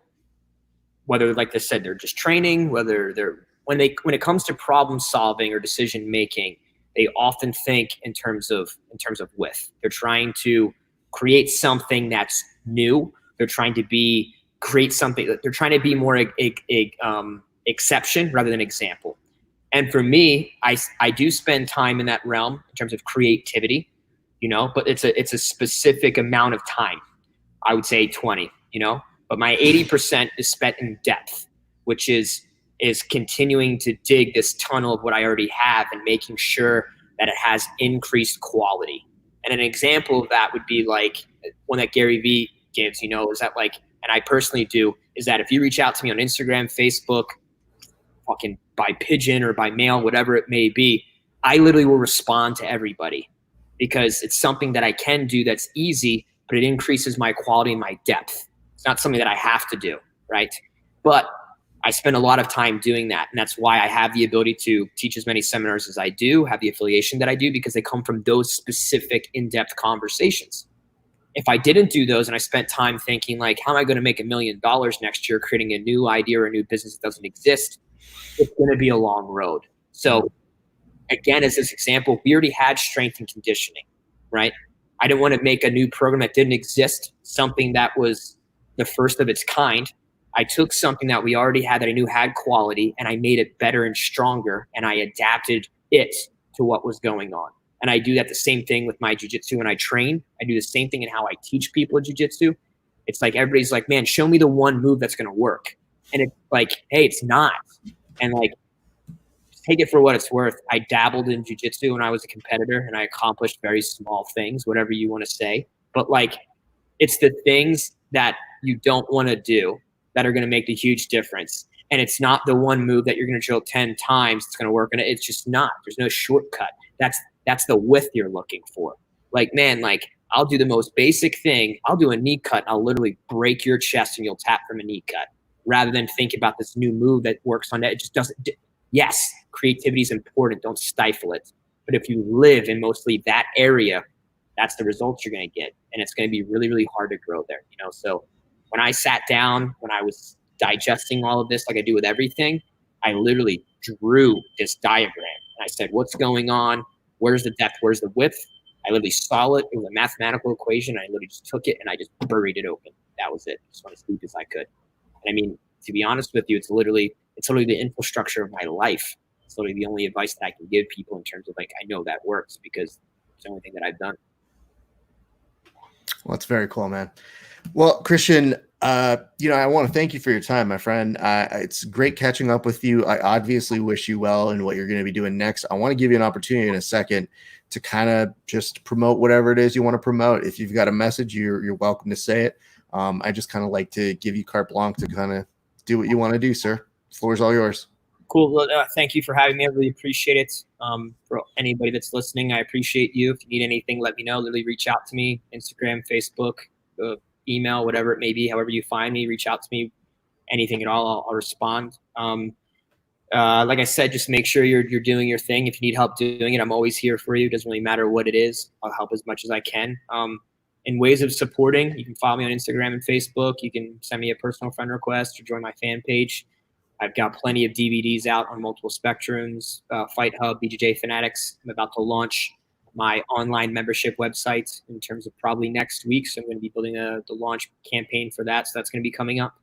whether, like I said, they're just training, whether they're, when it comes to problem solving or decision making, they often think in terms of width. They're trying to create something that's new. They're trying to create something. They're trying to be more exception rather than example. And for me, I do spend time in that realm in terms of creativity, you know, but it's a specific amount of time. I would say 20, you know, but my 80% is spent in depth, which is continuing to dig this tunnel of what I already have and making sure that it has increased quality. And an example of that would be like one that Gary Vee gives, you know, is that like, and I personally do, is that if you reach out to me on Instagram, Facebook, fucking by pigeon or by mail, whatever it may be, I literally will respond to everybody because it's something that I can do that's easy, but it increases my quality and my depth. It's not something that I have to do, right? But I spend a lot of time doing that. And that's why I have the ability to teach as many seminars as I do, have the affiliation that I do, because they come from those specific in-depth conversations. If I didn't do those and I spent time thinking like, how am I going to make $1 million next year, creating a new idea or a new business that doesn't exist, it's going to be a long road. So again, as this example, we already had strength and conditioning, right? I didn't want to make a new program that didn't exist, something that was the first of its kind. I took something that we already had that I knew had quality and I made it better and stronger and I adapted it to what was going on. And I do that the same thing with my jiu-jitsu when I train. I do the same thing in how I teach people jiu-jitsu. It's like everybody's like, man, show me the one move that's going to work. And it's like, hey, it's not. And like, take it for what it's worth. I dabbled in jiu-jitsu when I was a competitor and I accomplished very small things, whatever you want to say. But like, it's the things that you don't want to do that are going to make the huge difference. And it's not the one move that you're going to drill 10 times it's going to work. And it's just not. There's no shortcut. That's the width you're looking for. Like, man, like I'll do the most basic thing. I'll do a knee cut. And I'll literally break your chest and you'll tap from a knee cut rather than think about this new move that works on that. It just doesn't. Yes, creativity is important. Don't stifle it. But if you live in mostly that area, that's the results you're going to get. And it's going to be really, really hard to grow there. You know, so when I sat down, when I was digesting all of this, like I do with everything, I literally drew this diagram. And I said, what's going on? Where's the depth? Where's the width? I literally saw it. It was a mathematical equation. I literally just took it and I just buried it open. That was it. Just went as deep as I could. And I mean, to be honest with you, it's literally the infrastructure of my life. It's literally the only advice that I can give people in terms of like, I know that works because it's the only thing that I've done. Well, that's very cool, man. Well, Kristian, I want to thank you for your time, my friend. It's great catching up with you. I obviously wish you well in what you're going to be doing next. I want to give you an opportunity in a second to kind of just promote whatever it is you want to promote. If you've got a message, you're welcome to say it. I just kind of like to give you carte blanche to kind of do what you want to do, sir. The floor is all yours. Cool. Well, thank you for having me. I really appreciate it. For anybody that's listening, I appreciate you. If you need anything, let me know. Literally reach out to me, Instagram, Facebook, email, whatever it may be, however you find me, reach out to me, anything at all, I'll respond. Like I said, just make sure you're doing your thing. If you need help doing it, I'm always here for you. It doesn't really matter what it is. I'll help as much as I can. In ways of supporting, you can follow me on Instagram and Facebook. You can send me a personal friend request or join my fan page. I've got plenty of DVDs out on multiple spectrums, Fight Hub, BJJ Fanatics. I'm about to launch my online membership website in terms of probably next week. So I'm going to be building the launch campaign for that. So that's going to be coming up.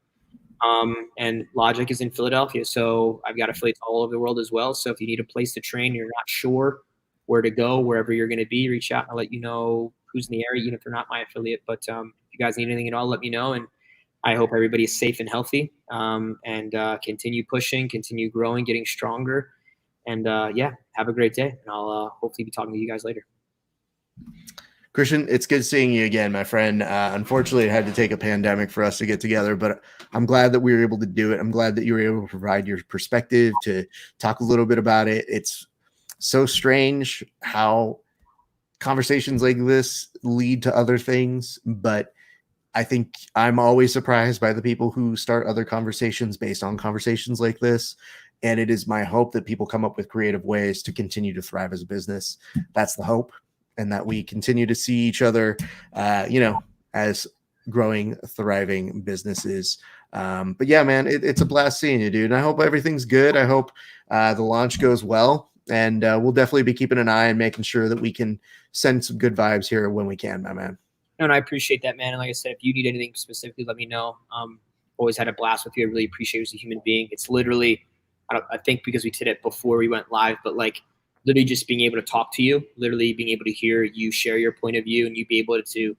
And Logic is in Philadelphia. So I've got affiliates all over the world as well. So if you need a place to train, you're not sure where to go, wherever you're going to be, reach out and I'll let you know who's in the area, even if they're not my affiliate. But if you guys need anything at all, let me know. And I hope everybody is safe and healthy, and continue pushing, continue growing, getting stronger. And have a great day. And I'll hopefully be talking to you guys later. Kristian, it's good seeing you again, my friend. Unfortunately, it had to take a pandemic for us to get together, but I'm glad that we were able to do it. I'm glad that you were able to provide your perspective, to talk a little bit about it. It's so strange how conversations like this lead to other things, but I think I'm always surprised by the people who start other conversations based on conversations like this. And it is my hope that people come up with creative ways to continue to thrive as a business. That's the hope. and that we continue to see each other, as growing, thriving businesses. But yeah, man, it's a blast seeing you, dude. And I hope everything's good. I hope the launch goes well, and we'll definitely be keeping an eye and making sure that we can send some good vibes here when we can, my man. And I appreciate that, man. And like I said, if you need anything specifically, let me know. Always had a blast with you. I really appreciate you as a human being. It's literally, I think because we did it before we went live, but like literally just being able to talk to you, literally being able to hear you share your point of view, and you be able to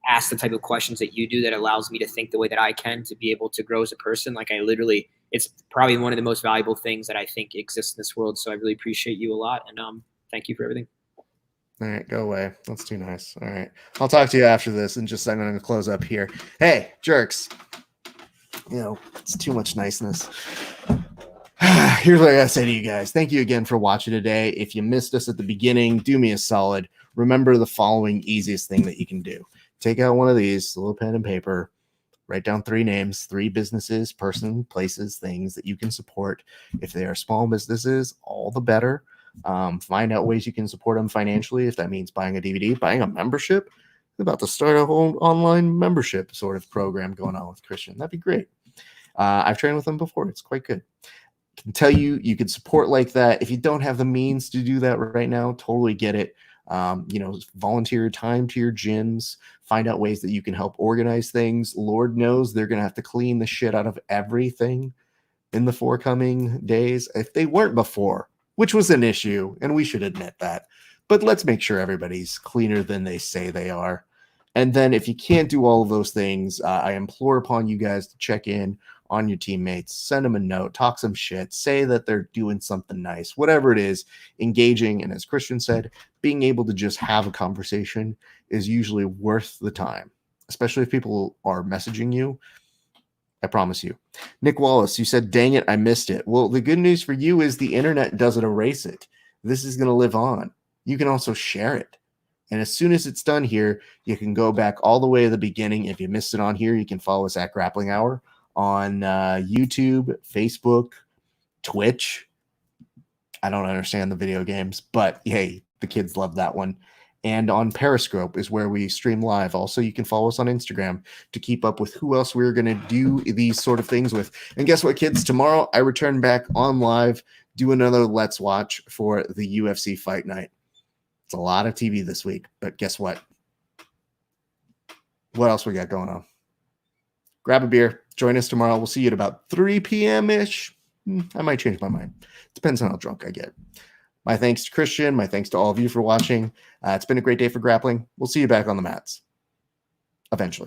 ask the type of questions that you do that allows me to think the way that I can to be able to grow as a person. Like it's probably one of the most valuable things that I think exists in this world. So I really appreciate you a lot. And thank you for everything. All right, go away. That's too nice. All right. I'll talk to you after this, and I'm going to close up here. Hey, jerks. It's too much niceness. Here's what I got to say to you guys. Thank you again for watching today. If you missed us at the beginning, do me a solid. Remember the following easiest thing that you can do. Take out one of these, a little pen and paper, write down 3 names, 3 businesses, person, places, things that you can support. If they are small businesses, all the better. Find out ways you can support them financially. If that means buying a DVD, buying a membership. I'm about to start a whole online membership sort of program going on with Kristian. That'd be great. I've trained with him before. It's quite good. I can tell you, you could support like that. If you don't have the means to do that right now, totally get it. Volunteer your time to your gyms, find out ways that you can help organize things. Lord knows they're going to have to clean the shit out of everything in the forthcoming days. If they weren't before, which was an issue, and we should admit that, but let's make sure everybody's cleaner than they say they are. And then if you can't do all of those things, I implore upon you guys to check in on your teammates, send them a note, talk some shit, say that they're doing something nice, whatever it is, engaging. And as Kristian said, being able to just have a conversation is usually worth the time, especially if people are messaging you. I promise you. Nick Wallace, you said, dang it, I missed it. Well, the good news for you is the internet doesn't erase it. This is going to live on. You can also share it. And as soon as it's done here, you can go back all the way to the beginning. If you missed it on here, you can follow us at Grappling Hour on YouTube, Facebook, Twitch. I don't understand the video games, but hey, the kids love that one. And on Periscope is where we stream live. Also, you can follow us on Instagram to keep up with who else we're going to do these sort of things with. And guess what, kids? Tomorrow, I return back on live, do another Let's Watch for the UFC Fight Night. It's a lot of TV this week, but guess what? What else we got going on? Grab a beer. Join us tomorrow. We'll see you at about 3 p.m.-ish. I might change my mind. Depends on how drunk I get. My thanks to Kristian. My thanks to all of you for watching. It's been a great day for grappling. We'll see you back on the mats eventually.